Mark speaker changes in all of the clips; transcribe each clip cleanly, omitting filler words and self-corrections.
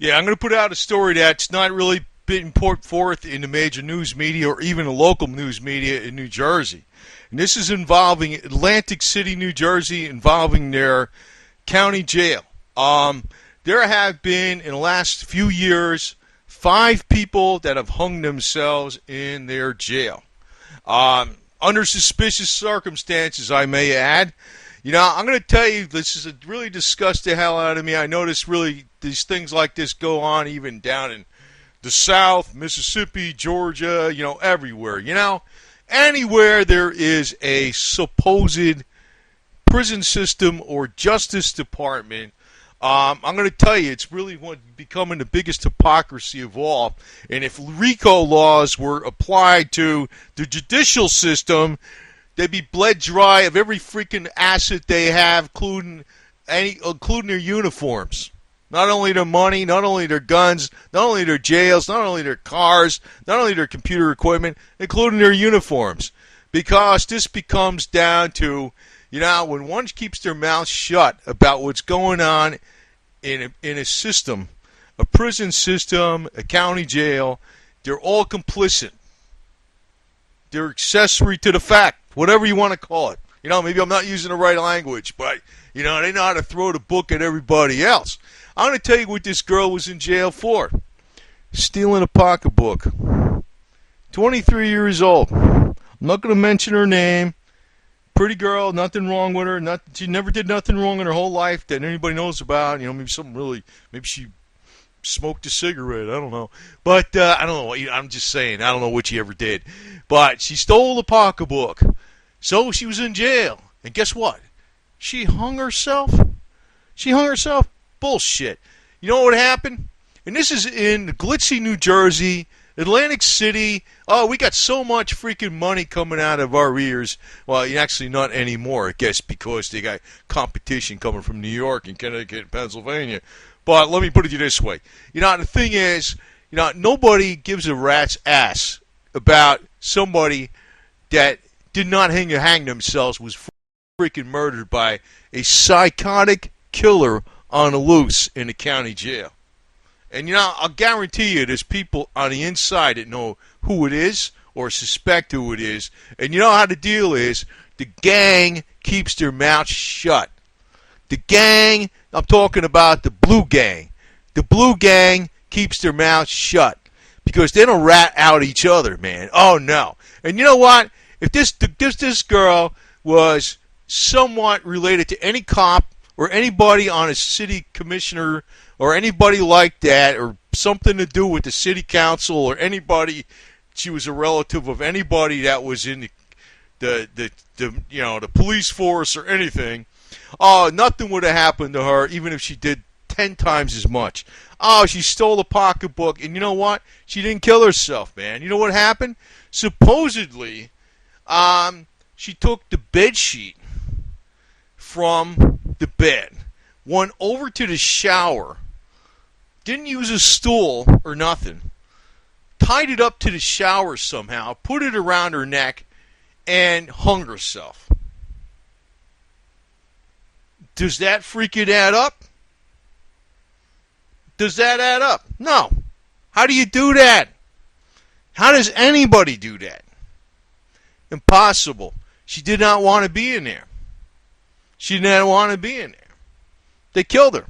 Speaker 1: Yeah, I'm going to put out a story that's not really been put forth in the major news media or even the local news media in New Jersey. And this is involving Atlantic City, New Jersey, involving their county jail. There have been, in the last few years, 5 people that have hung themselves in their jail. Under suspicious circumstances, I may add. You know, I'm going to tell you, this is really disgust the hell out of me. I notice really these things like this go on even down in the South, Mississippi, Georgia, you know, everywhere. You know, anywhere there is a supposed prison system or justice department, I'm going to tell you, it's really becoming the biggest hypocrisy of all. And if RICO laws were applied to the judicial system, they'd be bled dry of every freaking asset they have, including their uniforms. Not only their money, not only their guns, not only their jails, not only their cars, not only their computer equipment, including their uniforms. Because this becomes down to, you know, when one keeps their mouth shut about what's going on in a system, a prison system, a county jail, they're all complicit. They're accessory to the fact, whatever you want to call it. You know, maybe I'm not using the right language, but, you know, they know how to throw the book at everybody else. I'm going to tell you what this girl was in jail for. Stealing a pocketbook. 23 years old. I'm not going to mention her name. Pretty girl, nothing wrong with her. She never did nothing wrong in her whole life that anybody knows about. You know, maybe she smoked a cigarette. I don't know. But I don't know. I'm just saying. I don't know what she ever did. But she stole a pocketbook. So she was in jail. And guess what? She hung herself. She hung herself? Bullshit. You know what happened? And this is in glitzy New Jersey, Atlantic City. Oh, we got so much freaking money coming out of our ears. Well, actually not anymore, I guess, because they got competition coming from New York and Connecticut and Pennsylvania. But let me put it to you this way. You know, the thing is, you know, nobody gives a rat's ass about somebody that did not hang themselves, was freaking murdered by a psychotic killer on the loose in the county jail. And, you know, I'll guarantee you there's people on the inside that know who it is or suspect who it is. And you know how the deal is. The gang keeps their mouth shut. The gang, I'm talking about the blue gang. The blue gang keeps their mouth shut because they don't rat out each other, man. Oh, no. And you know what? If this girl was somewhat related to any cop or anybody on a city commissioner or anybody like that, or something to do with the city council, or anybody, she was a relative of anybody that was in the police force or anything, oh, nothing would have happened to her, even if she did 10 times as much. Oh, she stole a pocketbook, and you know what? She didn't kill herself, man. You know what happened? Supposedly, she took the bed sheet from the bed, went over to the shower, didn't use a stool or nothing, tied it up to the shower somehow, put it around her neck, and hung herself. Does that freaking add up? Does that add up? No. How do you do that? How does anybody do that? Impossible. She did not want to be in there. She didn't want to be in there. They killed her.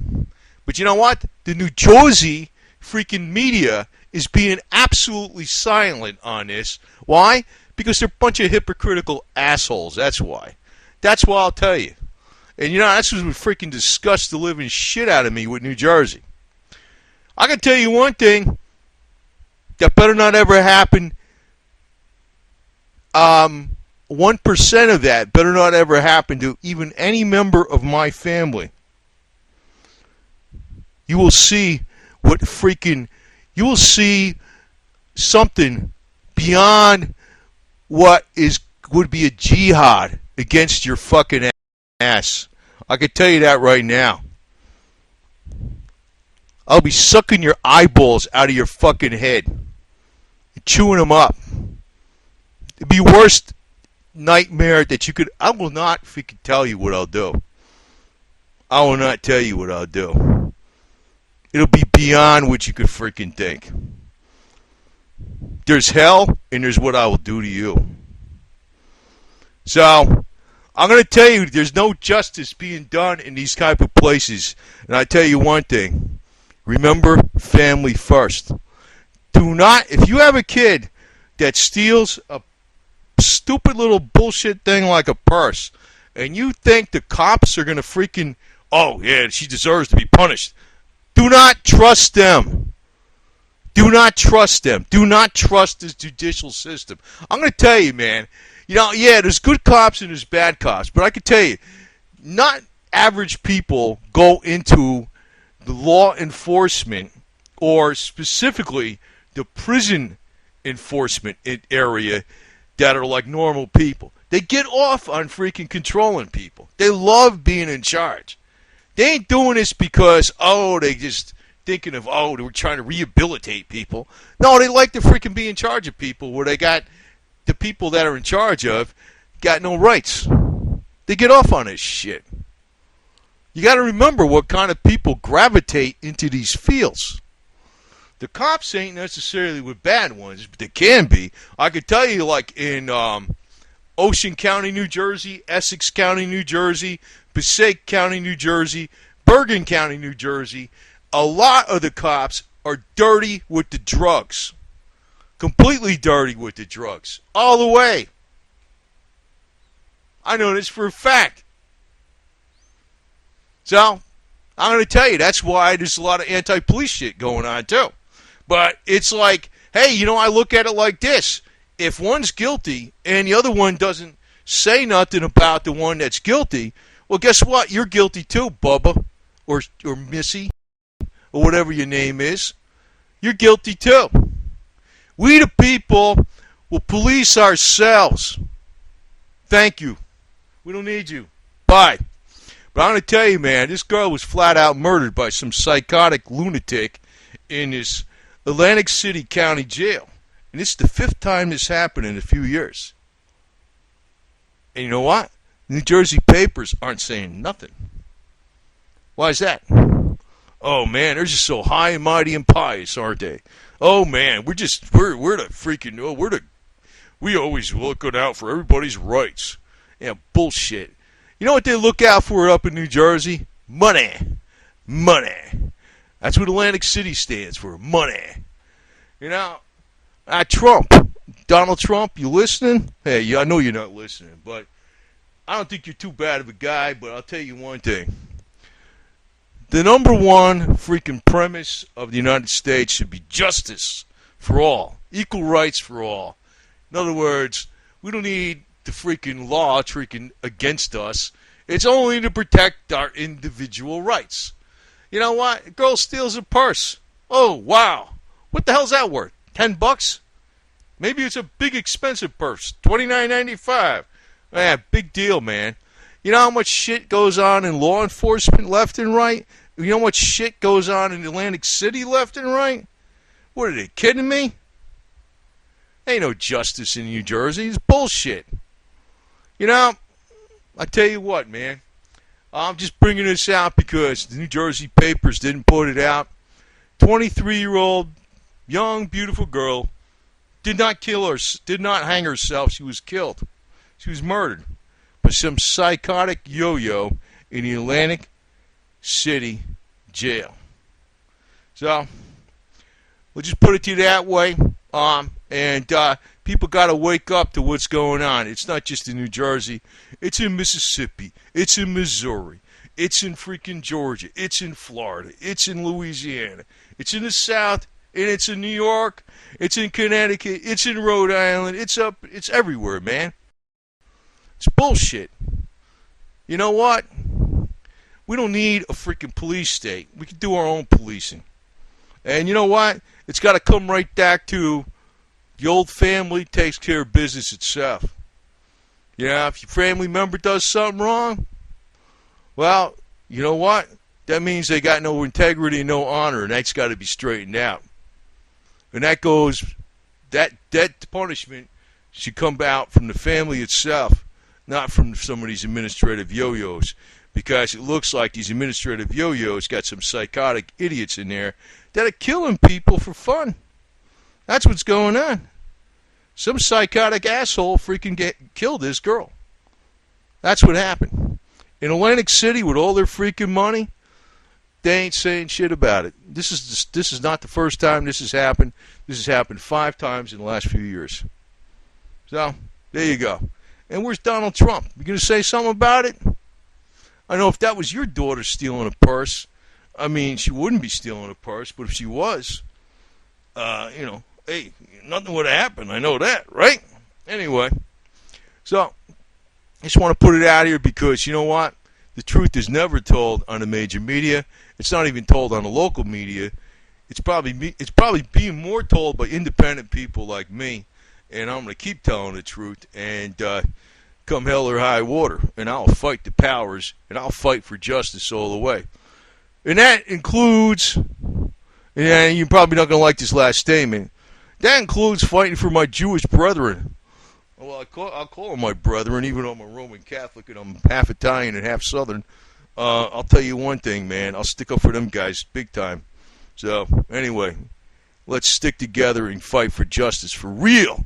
Speaker 1: But you know what? The New Jersey freaking media is being absolutely silent on this. Why? Because they're a bunch of hypocritical assholes. That's why. That's why I'll tell you. And you know, that's what freaking disgusts the living shit out of me with New Jersey. I can tell you one thing. That better not ever happen. 1% of that better not ever happen to even any member of my family. You will see you will see something beyond what would be a jihad against your fucking ass. I can tell you that right now. I'll be sucking your eyeballs out of your fucking head and chewing them up. It'd be worst nightmare that you could. I will not freaking tell you what I'll do. I will not tell you what I'll do. it'll be beyond what you could freaking think. There's hell, and there's what I will do to you. So, I'm going to tell you, there's no justice being done in these type of places. And I tell you one thing. Remember, family first. Do not, if you have a kid that steals a stupid little bullshit thing like a purse, and you think the cops are going to freaking, oh, yeah, she deserves to be punished. Do not trust them. Do not trust them. Do not trust this judicial system. I'm going to tell you, man, you know, yeah, there's good cops and there's bad cops, but I can tell you, not average people go into the law enforcement or specifically the prison enforcement area that are like normal people. They get off on freaking controlling people. They love being in charge. They ain't doing this because, oh, they just thinking of, oh, they were trying to rehabilitate people. No, they like to freaking be in charge of people where they got the people that are in charge of got no rights. They get off on this shit. You got to remember what kind of people gravitate into these fields. The cops ain't necessarily with bad ones, but they can be. I could tell you, like in Ocean County, New Jersey, Essex County, New Jersey, Passaic County, New Jersey, Bergen County, New Jersey, a lot of the cops are dirty with the drugs. Completely dirty with the drugs. All the way. I know this for a fact. So, I'm going to tell you, that's why there's a lot of anti-police shit going on, too. But it's like, hey, you know, I look at it like this. If one's guilty and the other one doesn't say nothing about the one that's guilty, well, guess what? You're guilty, too, Bubba. Or Missy. Or whatever your name is. You're guilty, too. We the people will police ourselves. Thank you. We don't need you. Bye. But I'm going to tell you, man, this girl was flat out murdered by some psychotic lunatic in this Atlantic City County jail. And this is the 5th time this happened in a few years. And you know what? New Jersey papers aren't saying nothing. Why is that? Oh, man, they're just so high and mighty and pious, aren't they? Oh, man, we're the freaking, we always looking out for everybody's rights. Yeah, bullshit. You know what they look out for up in New Jersey? Money. Money. That's what Atlantic City stands for. Money. You know, Trump. Donald Trump, you listening? Hey, I know you're not listening, but I don't think you're too bad of a guy, but I'll tell you one thing. The number one freaking premise of the United States should be justice for all. Equal rights for all. In other words, we don't need the freaking law freaking against us. It's only to protect our individual rights. You know what? A girl steals a purse. Oh, wow. What the hell's that worth? $10? Maybe it's a big expensive purse. $29.95. Yeah, big deal, man. You know how much shit goes on in law enforcement left and right? You know what shit goes on in Atlantic City left and right? What, are they kidding me? Ain't no justice in New Jersey. It's bullshit. You know, I tell you what, man. I'm just bringing this out because the New Jersey papers didn't put it out. 23-year-old, young, beautiful girl did not hang herself. She was killed. She was murdered by some psychotic yo-yo in the Atlantic City jail. So, we'll just put it to you that way. And people got to wake up to what's going on. It's not just in New Jersey. It's in Mississippi. It's in Missouri. It's in freaking Georgia. It's in Florida. It's in Louisiana. It's in the South. And it's in New York. It's in Connecticut. It's in Rhode Island. It's everywhere, man. It's bullshit. You know what? We don't need a freaking police state. We can do our own policing. And you know what? It's got to come right back to the old family takes care of business itself. Yeah, if your family member does something wrong, well, you know what? That means they got no integrity and no honor, and that's got to be straightened out. And that punishment should come out from the family itself, not from some of these administrative yo-yos. because it looks like these administrative yo-yos got some psychotic idiots in there that are killing people for fun. That's what's going on. Some psychotic asshole freaking killed this girl. That's what happened. In Atlantic City, with all their freaking money, they ain't saying shit about it. This is not the first time this has happened. This has happened 5 times in the last few years. So, there you go. And where's Donald Trump? You going to say something about it? I know if that was your daughter stealing a purse, I mean, she wouldn't be stealing a purse, but if she was, hey, nothing would have happened. I know that, right? Anyway, so I just want to put it out here because, you know what? The truth is never told on the major media. It's not even told on the local media. It's probably being more told by independent people like me, and I'm going to keep telling the truth, and come hell or high water, and I'll fight the powers, and I'll fight for justice all the way. And that includes, and you're probably not going to like this last statement, that includes fighting for my Jewish brethren. Well, I'll call them my brethren, even though I'm a Roman Catholic and I'm half Italian and half Southern. I'll tell you one thing, man. I'll stick up for them guys big time. So, anyway, let's stick together and fight for justice for real.